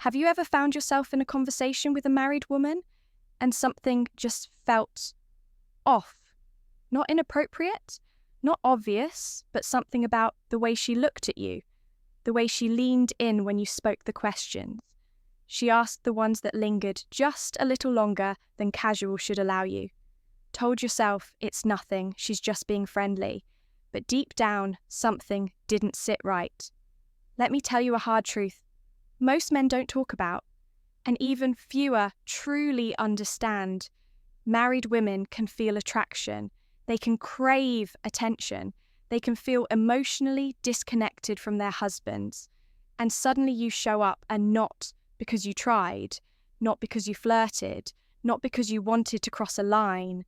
Have you ever found yourself in a conversation with a married woman and something just felt off? Not inappropriate, not obvious, but something about the way she looked at you, the way she leaned in when you spoke the questions. She asked the ones that lingered just a little longer than casual should allow you. Told yourself it's nothing, she's just being friendly, but deep down, something didn't sit right. Let me tell you a hard truth. Most men don't talk about, and even fewer truly understand. Married women can feel attraction. They can crave attention. They can feel emotionally disconnected from their husbands. And suddenly you show up, and not because you tried, not because you flirted, not because you wanted to cross a line,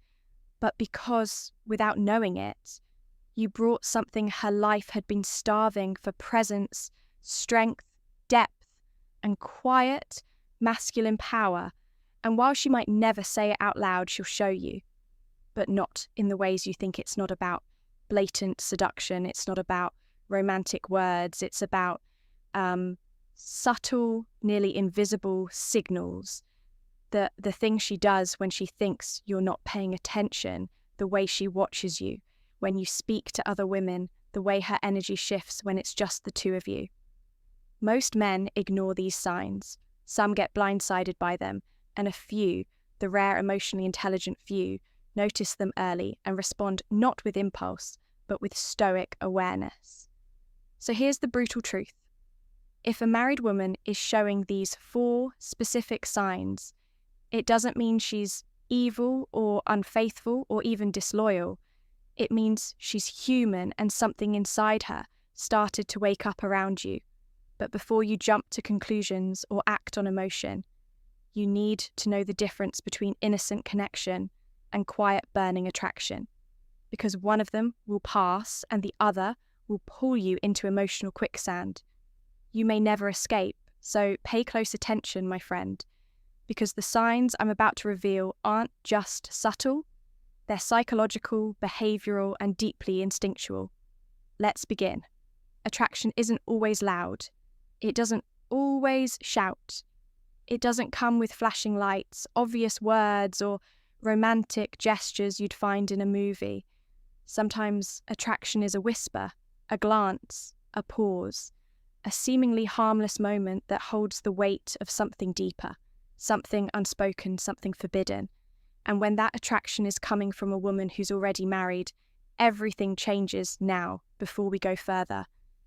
but because, without knowing it, you brought something her life had been starving for: presence, strength, depth, and quiet, masculine power. And while she might never say it out loud, she'll show you. But not in the ways you think. It's not about blatant seduction. It's not about romantic words. It's about subtle, nearly invisible signals. The things she does when she thinks you're not paying attention, the way she watches you, when you speak to other women, the way her energy shifts when it's just the two of you. Most men ignore these signs. Some get blindsided by them, and a few, the rare emotionally intelligent few, notice them early and respond not with impulse, but with stoic awareness. So here's the brutal truth. If a married woman is showing these 4 specific signs, it doesn't mean she's evil or unfaithful or even disloyal. It means she's human, and something inside her started to wake up around you. But before you jump to conclusions or act on emotion, you need to know the difference between innocent connection and quiet burning attraction, because one of them will pass and the other will pull you into emotional quicksand. You may never escape, so pay close attention, my friend, because the signs I'm about to reveal aren't just subtle, they're psychological, behavioral, and deeply instinctual. Let's begin. Attraction isn't always loud. It doesn't always shout. It doesn't come with flashing lights, obvious words, or romantic gestures you'd find in a movie. Sometimes attraction is a whisper, a glance, a pause, a seemingly harmless moment that holds the weight of something deeper, something unspoken, something forbidden. And when that attraction is coming from a woman who's already married, everything changes now. Before we go further,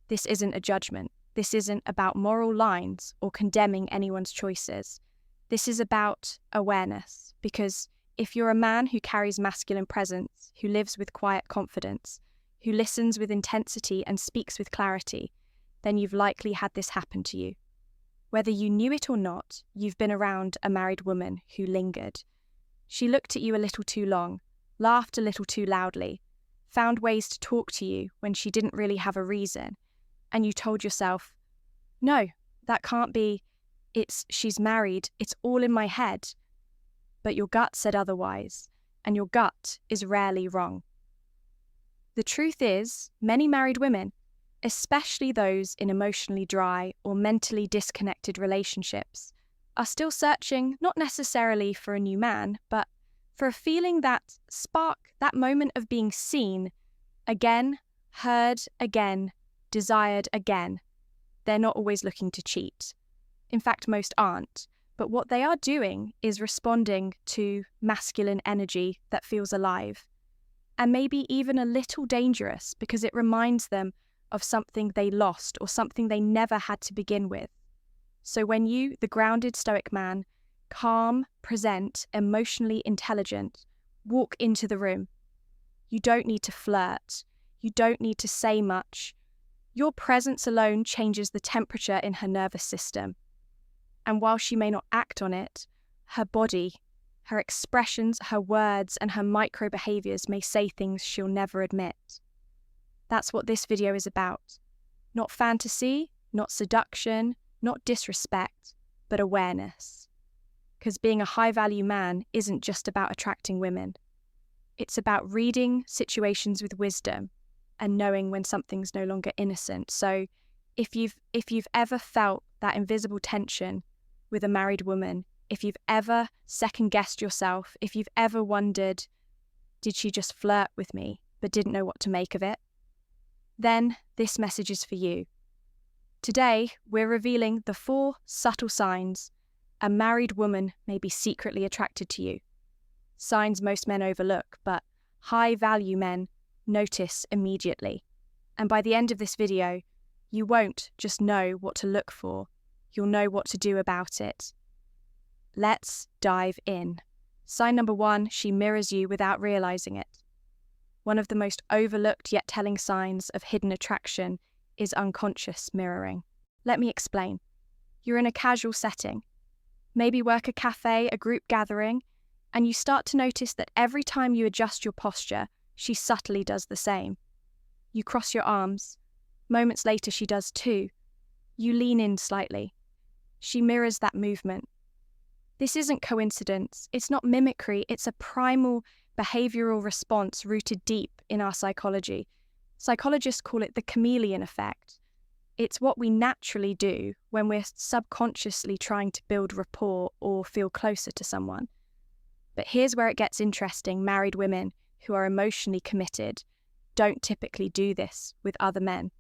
this isn't a judgment. This isn't about moral lines or condemning anyone's choices. This is about awareness, because if you're a man who carries masculine presence, who lives with quiet confidence, who listens with intensity and speaks with clarity, then you've likely had this happen to you. Whether you knew it or not, you've been around a married woman who lingered. She looked at you a little too long, laughed a little too loudly, found ways to talk to you when she didn't really have a reason, and you told yourself, no, that can't be, she's married, it's all in my head. But your gut said otherwise, and your gut is rarely wrong. The truth is, many married women, especially those in emotionally dry or mentally disconnected relationships, are still searching not necessarily for a new man, but for a feeling, that spark, that moment of being seen again, heard again, desired again. They're not always looking to cheat. In fact, most aren't. But what they are doing is responding to masculine energy that feels alive, and maybe even a little dangerous, because it reminds them of something they lost or something they never had to begin with. So when you, the grounded stoic man, calm, present, emotionally intelligent, walk into the room, you don't need to flirt. You don't need to say much. Your presence alone changes the temperature in her nervous system. And while she may not act on it, her body, her expressions, her words, and her micro behaviors may say things she'll never admit. That's what this video is about. Not fantasy, not seduction, not disrespect, but awareness. Because being a high-value man isn't just about attracting women. It's about reading situations with wisdom and knowing when something's no longer innocent. So if you've ever felt that invisible tension with a married woman, if you've ever second-guessed yourself, if you've ever wondered, did she just flirt with me, but didn't know what to make of it, then this message is for you. Today, we're revealing the 4 subtle signs a married woman may be secretly attracted to you. Signs most men overlook, but high-value men notice immediately. And by the end of this video, you won't just know what to look for, you'll know what to do about it. Let's dive in. Sign number 1, she mirrors you without realizing it. One of the most overlooked yet telling signs of hidden attraction is unconscious mirroring. Let me explain. You're in a casual setting, maybe work a cafe, a group gathering, and you start to notice that every time you adjust your posture, she subtly does the same. You cross your arms. Moments later, she does too. You lean in slightly. She mirrors that movement. This isn't coincidence. It's not mimicry. It's a primal behavioral response rooted deep in our psychology. Psychologists call it the chameleon effect. It's what we naturally do when we're subconsciously trying to build rapport or feel closer to someone. But here's where it gets interesting. Married women who are emotionally committed don't typically do this with other men,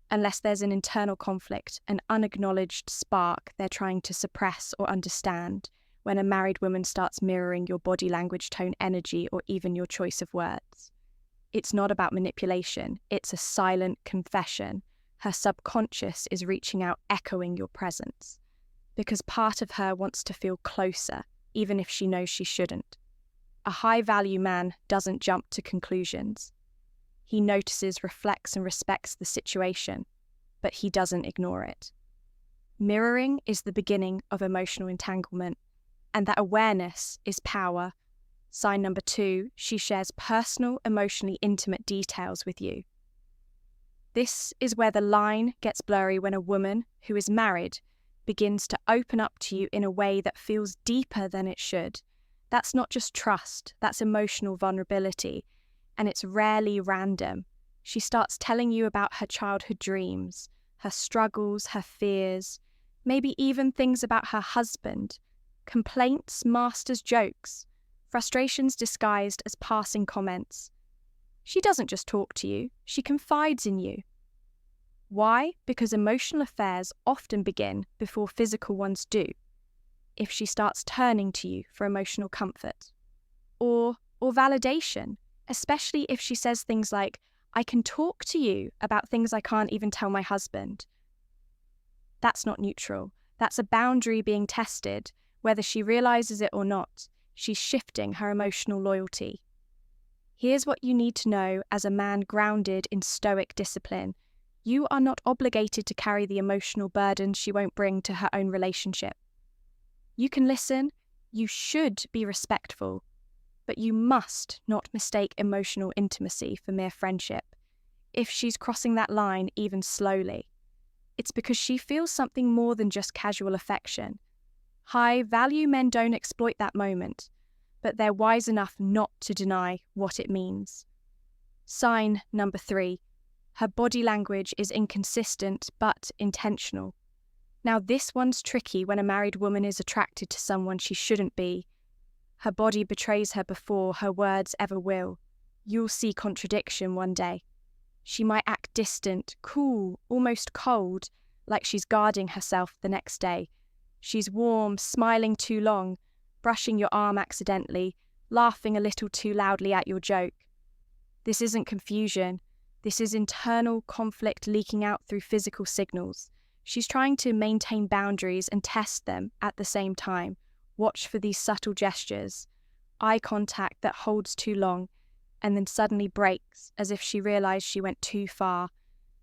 unless there's an internal conflict, an unacknowledged spark they're trying to suppress or understand. When a married woman starts mirroring your body language, tone, energy, or even your choice of words. It's not about manipulation, it's a silent confession. Her subconscious is reaching out, echoing your presence, because part of her wants to feel closer, even if she knows she shouldn't. A high-value man doesn't jump to conclusions. He notices, reflects, and respects the situation, but he doesn't ignore it. Mirroring is the beginning of emotional entanglement, and that awareness is power. Sign number 2, she shares personal, emotionally intimate details with you. This is where the line gets blurry when a woman who is married begins to open up to you in a way that feels deeper than it should. That's not just trust, that's emotional vulnerability, and it's rarely random. She starts telling you about her childhood dreams, her struggles, her fears, maybe even things about her husband, complaints masked as jokes, frustrations disguised as passing comments. She doesn't just talk to you, she confides in you. Why? Because emotional affairs often begin before physical ones do. If she starts turning to you for emotional comfort or validation, especially if she says things like, I can talk to you about things I can't even tell my husband. That's not neutral. That's a boundary being tested. Whether she realizes it or not, she's shifting her emotional loyalty. Here's what you need to know as a man grounded in Stoic discipline. You are not obligated to carry the emotional burden she won't bring to her own relationship. You can listen, you should be respectful, but you must not mistake emotional intimacy for mere friendship. If she's crossing that line even slowly, it's because she feels something more than just casual affection. High-value men don't exploit that moment, but they're wise enough not to deny what it means. Sign number 3. Her body language is inconsistent but intentional. Now this one's tricky when a married woman is attracted to someone she shouldn't be. Her body betrays her before her words ever will. You'll see contradiction one day. She might act distant, cool, almost cold, like she's guarding herself the next day. She's warm, smiling too long, brushing your arm accidentally, laughing a little too loudly at your joke. This isn't confusion. This is internal conflict leaking out through physical signals. She's trying to maintain boundaries and test them at the same time. Watch for these subtle gestures. Eye contact that holds too long and then suddenly breaks as if she realized she went too far.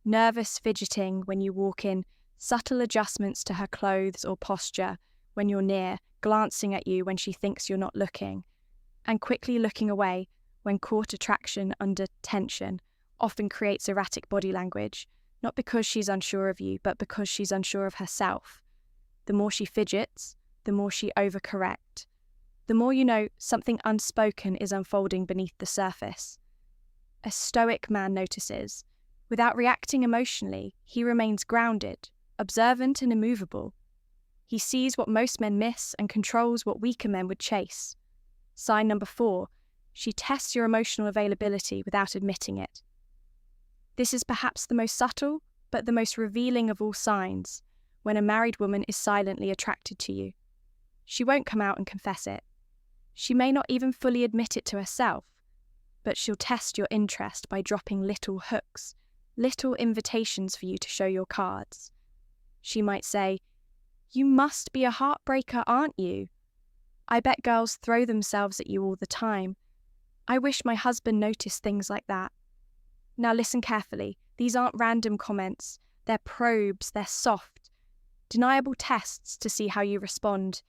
Nervous fidgeting when you walk in, subtle adjustments to her clothes or posture when you're near, glancing at you when she thinks you're not looking, and quickly looking away when caught. Attraction under tension often creates erratic body language, not because she's unsure of you, but because she's unsure of herself. The more she fidgets, the more she overcorrects. The more you know something unspoken is unfolding beneath the surface. A Stoic man notices. Without reacting emotionally, he remains grounded, observant and immovable. He sees what most men miss and controls what weaker men would chase. Sign number 4, she tests your emotional availability without admitting it. This is perhaps the most subtle, but the most revealing of all signs, when a married woman is silently attracted to you. She won't come out and confess it. She may not even fully admit it to herself, but she'll test your interest by dropping little hooks, little invitations for you to show your cards. She might say, "You must be a heartbreaker, aren't you? I bet girls throw themselves at you all the time. I wish my husband noticed things like that." Now listen carefully. These aren't random comments. They're probes, they're soft, deniable tests to see how you respond.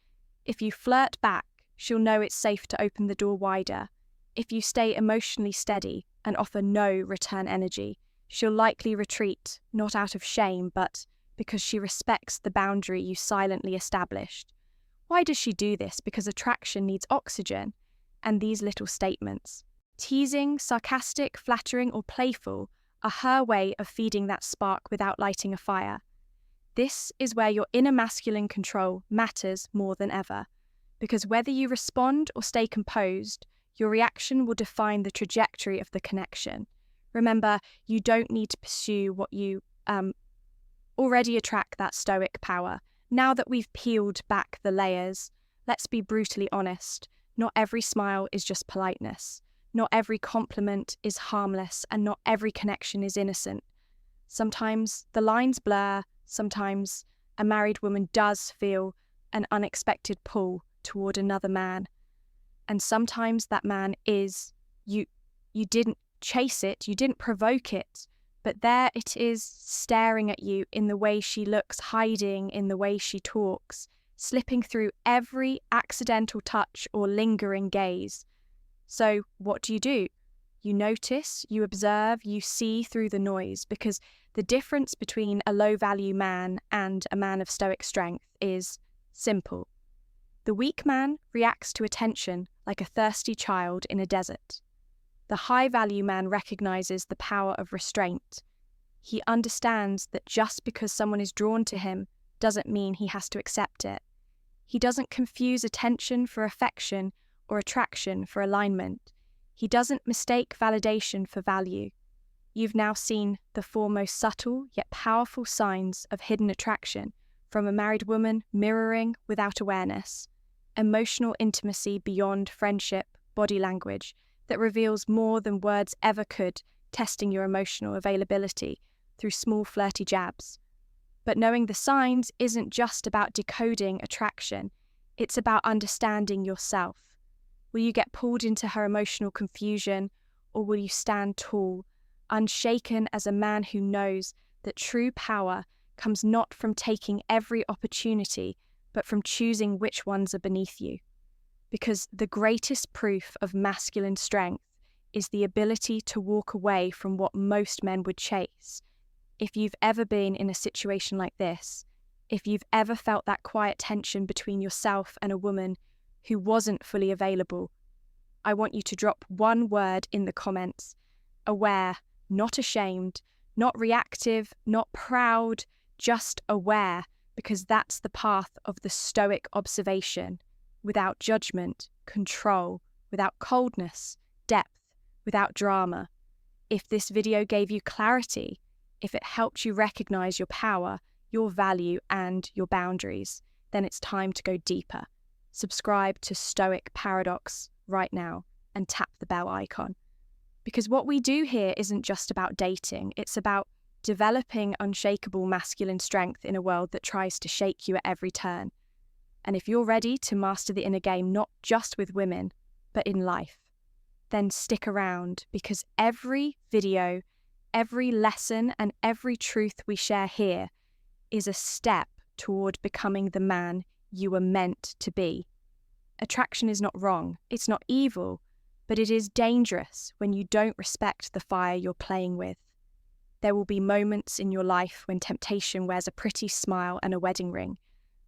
If you flirt back, she'll know it's safe to open the door wider. If you stay emotionally steady and offer no return energy, she'll likely retreat, not out of shame, but because she respects the boundary you silently established. Why does she do this? Because attraction needs oxygen. And these little statements, teasing, sarcastic, flattering, or playful, are her way of feeding that spark without lighting a fire. This is where your inner masculine control matters more than ever, because whether you respond or stay composed, your reaction will define the trajectory of the connection. Remember, you don't need to pursue what you already attract that stoic power. Now that we've peeled back the layers, let's be brutally honest. Not every smile is just politeness. Not every compliment is harmless, and not every connection is innocent. Sometimes the lines blur, sometimes a married woman does feel an unexpected pull toward another man. And sometimes that man is, you didn't chase it, you didn't provoke it, but there it is staring at you in the way she looks, hiding in the way she talks, slipping through every accidental touch or lingering gaze. So what do? You notice, you observe, you see through the noise, because the difference between a low-value man and a man of stoic strength is simple. The weak man reacts to attention like a thirsty child in a desert. The high-value man recognizes the power of restraint. He understands that just because someone is drawn to him doesn't mean he has to accept it. He doesn't confuse attention for affection or attraction for alignment. He doesn't mistake validation for value. You've now seen the 4 most subtle yet powerful signs of hidden attraction from a married woman mirroring without awareness. Emotional intimacy beyond friendship, body language that reveals more than words ever could, testing your emotional availability through small flirty jabs. But knowing the signs isn't just about decoding attraction, it's about understanding yourself. Will you get pulled into her emotional confusion, or will you stand tall, unshaken as a man who knows that true power comes not from taking every opportunity, but from choosing which ones are beneath you? Because the greatest proof of masculine strength is the ability to walk away from what most men would chase. If you've ever been in a situation like this, if you've ever felt that quiet tension between yourself and a woman who wasn't fully available, I want you to drop one word in the comments. Aware, not ashamed, not reactive, not proud, just aware, because that's the path of the stoic observation, without judgment, control, without coldness, depth, without drama. If this video gave you clarity, if it helped you recognize your power, your value, and your boundaries, then it's time to go deeper. Subscribe to Stoic Paradox right now and tap the bell icon. Because what we do here isn't just about dating, it's about developing unshakable masculine strength in a world that tries to shake you at every turn. And if you're ready to master the inner game, not just with women, but in life, then stick around, because every video, every lesson, and every truth we share here is a step toward becoming the man you were meant to be. Attraction is not wrong, it's not evil, but it is dangerous when you don't respect the fire you're playing with. There will be moments in your life when temptation wears a pretty smile and a wedding ring,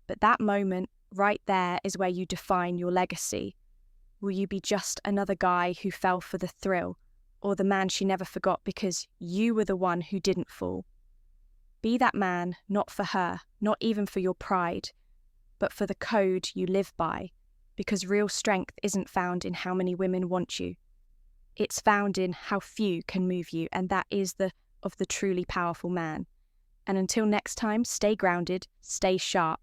but that moment right there is where you define your legacy. Will you be just another guy who fell for the thrill, or the man she never forgot because you were the one who didn't fall? Be that man, not for her, not even for your pride, but for the code you live by, because real strength isn't found in how many women want you. It's found in how few can move you, and that is of the truly powerful man. And until next time, stay grounded, stay sharp,